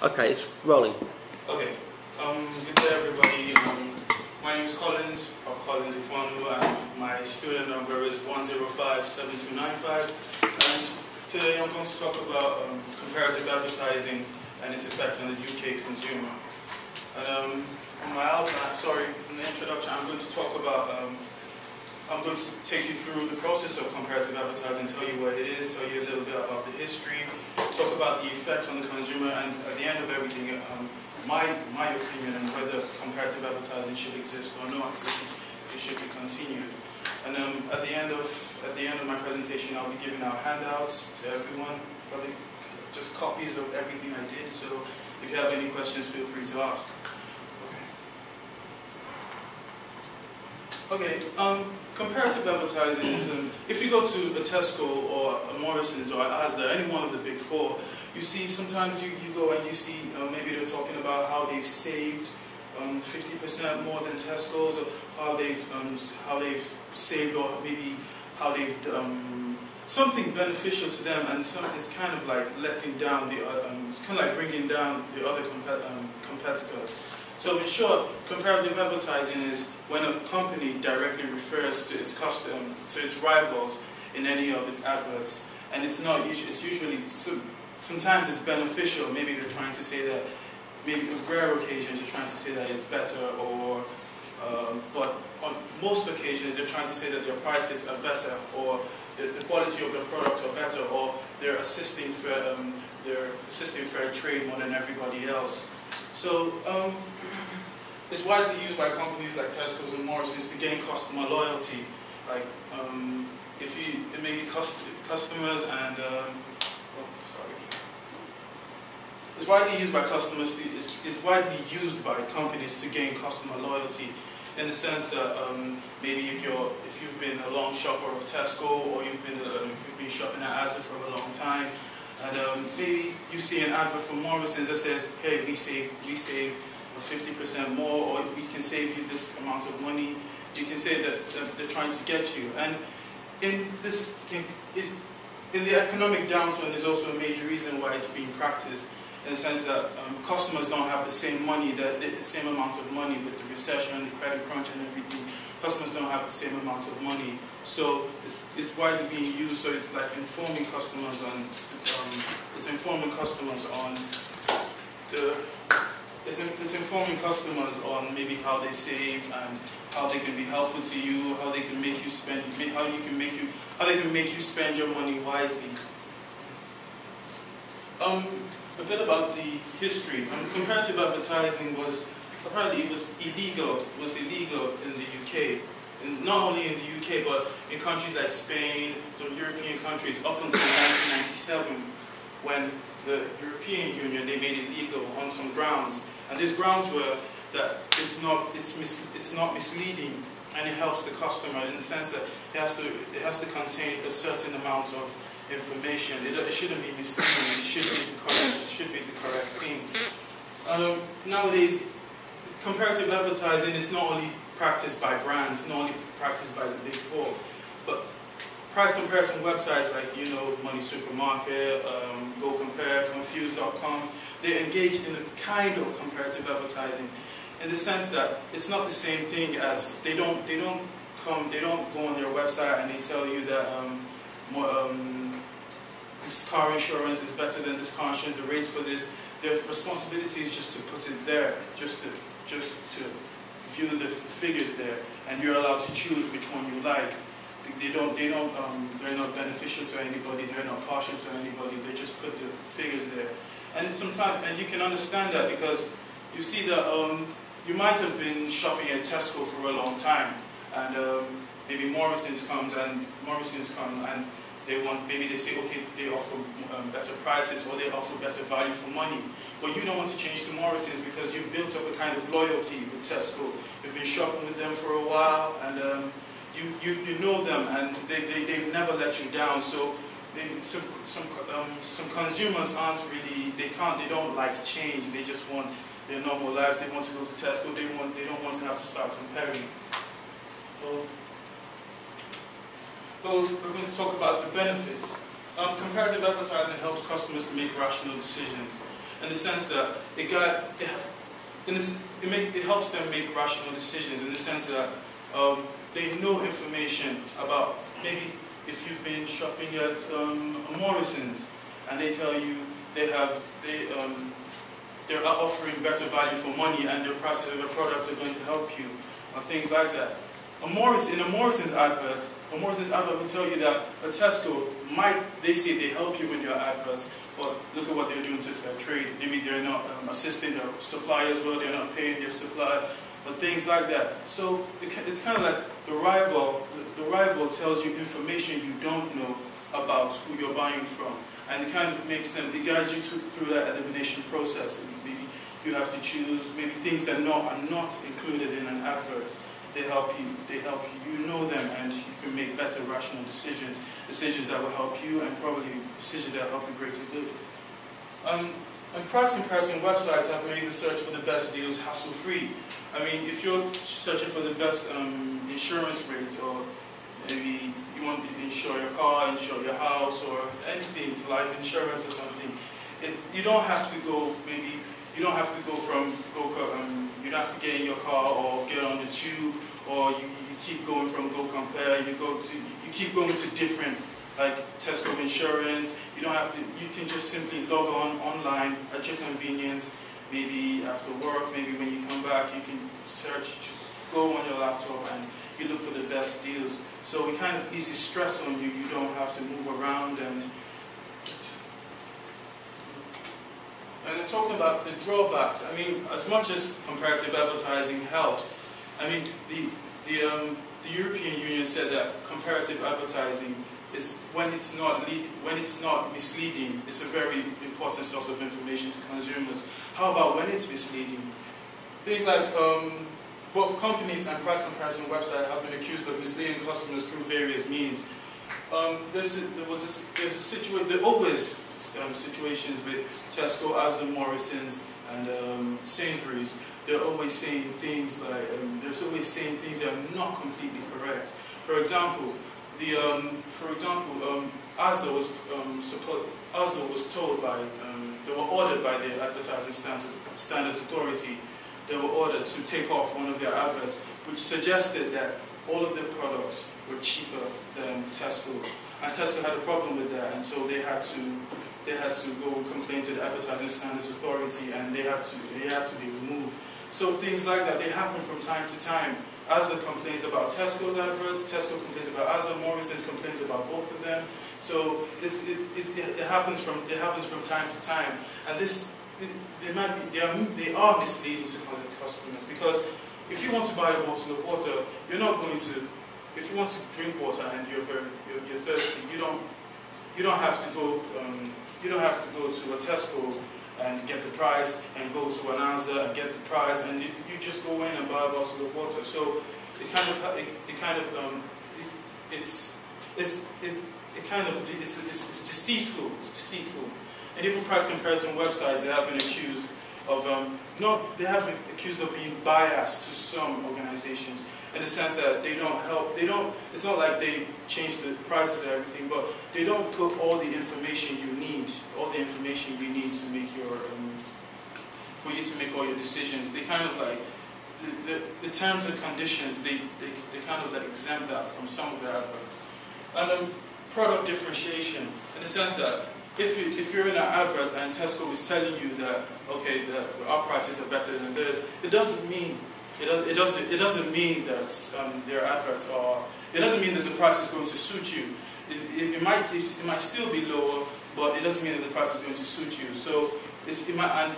Okay, it's rolling. Okay. Good day, everybody. My name is Collins of Collins Ifonu, and my student number is 1057295. And today I'm going to talk about comparative advertising and its effect on the UK consumer. And on my outline, in the introduction, I'm going to talk about. I'm going to take you through the process of comparative advertising, tell you what it is, tell you a little bit about the history, talk about the effect on the consumer, and at the end of everything, my opinion on whether comparative advertising should exist or not, if it should be continued. And at the end of my presentation, I'll be giving out handouts to everyone, probably just copies of everything I did. So if you have any questions, feel free to ask. Okay, comparative advertising is, if you go to a Tesco or a Morrison's or a Asda, any one of the big four, you see sometimes you go and you see maybe they're talking about how they've saved 50% more than Tesco's, or how they've saved, or maybe how they've something beneficial to them, and it's kind of like letting down the it's kind of like bringing down the other competitors. So in short, comparative advertising is when a company directly refers to its rivals in any of its adverts, and it's not. It's usually sometimes it's beneficial. Maybe they're trying to say that. Maybe on rare occasions they're trying to say that it's better, or but on most occasions they're trying to say that their prices are better, or the quality of their products are better, or they're assisting fair trade more than everybody else. So it's widely used by companies like Tesco's and Morrison's to gain customer loyalty. Like it may be customers and it's widely used by customers. It's widely used by companies to gain customer loyalty, in the sense that maybe if you've been a long shopper of Tesco, or you've been shopping at Asda for a long time, and maybe you see an advert from Morrison's that says, "Hey, we save 50% more, or we can save you this amount of money." You can say that they're trying to get you. And in the economic downturn, there's also a major reason why it's being practiced, in the sense that customers don't have the same money, the same amount of money with the recession, the credit crunch, and everything. Customers don't have the same amount of money, so it's widely being used. So it's like informing customers on. It's informing customers on maybe how they save and how they can be helpful to you, how they can make you spend, how they can make you spend your money wisely. A bit about the history. Comparative advertising was illegal in the UK, and not only in the UK but in countries like Spain, some European countries, up until 1997, when the European Union, they made it legal on some grounds, and these grounds were that it's not misleading, and it helps the customer in the sense that it has to contain a certain amount of information. It shouldn't be misleading. It should be the correct thing. Nowadays, comparative advertising is not only practiced by brands, it's not only practiced by the big four, but price comparison websites like Money Supermarket, Go Compare, Confused.com, they engage in a kind of comparative advertising, in the sense that it's not the same thing as they don't go on their website and they tell you that this car insurance is better than this car insurance, the rates for this. Their responsibility is just to put it there, just to view the figures there, and you're allowed to choose which one you like. They're not beneficial to anybody, they're not partial to anybody, they just put the figures there. And and you can understand that, because you see that you might have been shopping at Tesco for a long time, and maybe Morrison's come and maybe they say, okay, they offer better prices, or they offer better value for money. But you don't want to change to Morrison's because you've built up a kind of loyalty with Tesco. You've been shopping with them for a while, and you know them, and they've never let you down. So some consumers they don't like change. They just want their normal life. They want to go to Tesco. They don't want to have to start comparing. So we're going to talk about the benefits. Comparative advertising helps customers to make rational decisions. in the sense that it helps them make rational decisions, in the sense that they know information about, maybe if you've been shopping at Morrison's and they tell you they're offering better value for money and their prices of the product are going to help you, or things like that. In a Morrison's advert will tell you that a Tesco they say they help you with your adverts, but look at what they're doing to fair trade. Maybe they're not assisting their supply as well, they're not paying their supply, or things like that. So it's kind of like the rival tells you information you don't know about who you're buying from. And it kind of it guides you through that elimination process. Maybe you have to choose maybe things that are not included in an advert. They help you, you know them, and you can make better rational decisions that will help you, and probably decisions that will help the greater good. And price comparison websites have made the search for the best deals hassle-free. I mean, if you're searching for the best insurance rates, or maybe you want to insure your car, insure your house, or anything, life insurance or something, you don't have to go you don't have to get in your car or get on the tube, or you keep going from Go Compare, you keep going to different, like Tesco Insurance. You can just simply log online at your convenience, maybe after work, maybe when you come back, you can search, just go on your laptop and you look for the best deals. So it kind of eases stress on you, you don't have to move around. And talking about the drawbacks, I mean, as much as comparative advertising helps, I mean, the European Union said that comparative advertising is, when it's not misleading, it's a very important source of information to consumers. How about when it's misleading? Things like both companies and price comparison websites have been accused of misleading customers through various means. There are always situations with Tesco, Asda, Morrison's, and Sainsbury's. They're always saying things like that are not completely correct. For example, Asda was told by they were ordered by the Advertising Standards Authority. They were ordered to take off one of their adverts, which suggested that all of their products were cheaper than Tesco. And Tesco had a problem with that, and so they had to go and complain to the Advertising Standards Authority, and they had to be removed. So things like that, they happen from time to time. Asda complains about Tesco's adverts, Tesco complains about Asda, Morrison's complains about both of them. So it happens from time to time, and they are misleading to customers, because if you want to buy a bottle of water, you're not going to. If you want to drink water and you're thirsty, you don't have to go to a Tesco and get the price, and go to an Asda and get the price, and you just go in and buy a bottle of water. So it's deceitful. It's deceitful. And even price comparison websites, they have been accused of being biased to some organizations, in the sense that they don't help. It's not like they change the prices and everything, but they don't put all the information you need, to make for you to make all your decisions. They kind of like the terms and conditions. They kind of like exempt that from some of their adverts. And product differentiation, in the sense that if you're in an advert and Tesco is telling you that, okay, our prices are better than theirs, it doesn't mean that their adverts are. It doesn't mean that the price is going to suit you. It might still be lower, but it doesn't mean that the price is going to suit you. So it might. And